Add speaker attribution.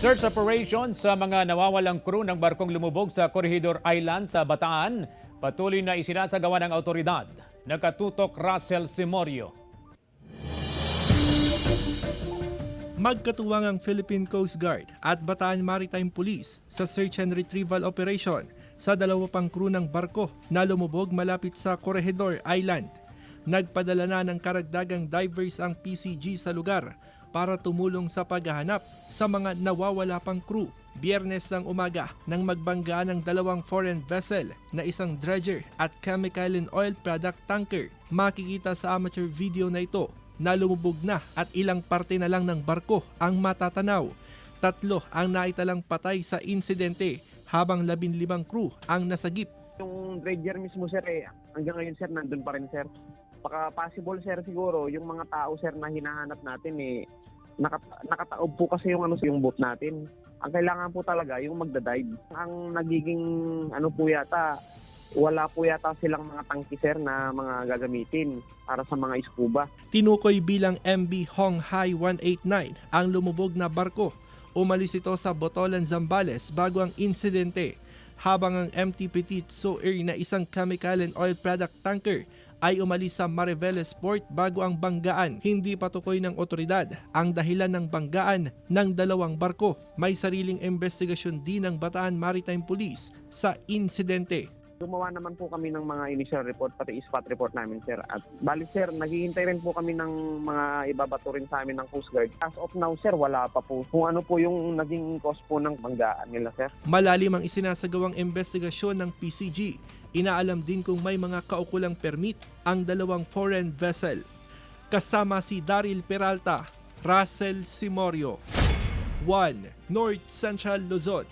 Speaker 1: Search operation sa mga nawawalang crew ng barkong lumubog sa Corregidor Island sa Bataan patuloy na isinasagawa ng autoridad. Nakatutok Russell Simorio.
Speaker 2: Magkatuwang ang Philippine Coast Guard at Bataan Maritime Police sa search and retrieval operation sa dalawa pang crew ng barko na lumubog malapit sa Corregidor Island. Nagpadala na ng karagdagang divers ang PCG sa lugar para tumulong sa paghahanap sa mga nawawala pang crew. Biyernes ng umaga nang magbanggaan ng dalawang foreign vessel na isang dredger at chemical and oil product tanker. Makikita sa amateur video na ito na lumubog na at ilang parte na lang ng barko ang matatanaw. 3 ang naitalang patay sa insidente habang 15 crew ang nasagip.
Speaker 3: Yung dredger mismo sir hanggang ngayon sir nandun pa rin sir. Baka possible sir siguro yung mga tao sir na hinahanap natin nakataob po kasi yung boat natin. Ang kailangan po talaga yung magda-dive. Ang nagiging po yata, wala po yata silang mga tangki sir na mga gagamitin para sa mga scuba.
Speaker 2: Tinukoy bilang MV Honghai 189 ang lumubog na barko. Umalis ito sa Botolan, Zambales bago ang insidente, habang ang MT Petit Soer na isang chemical and oil product tanker ay umalis sa Mariveles Port bago ang banggaan. Hindi patukoy ng otoridad ang dahilan ng banggaan ng dalawang barko. May sariling investigasyon din ng Bataan Maritime Police sa insidente.
Speaker 3: Gumawa naman po kami ng mga initial report, pati spot report namin sir. At bali sir, naghihintay rin po kami ng mga ibabato rin sa amin ng Coast Guard. As of now sir, wala pa po kung ano po yung naging cause po ng banggaan nila sir.
Speaker 2: Malalim ang isinasagawang investigasyon ng PCG. Inaalam din kung may mga kaukulang permit ang dalawang foreign vessel. Kasama si Daryl Peralta, Russell Simorio, 1 North Central Luzon.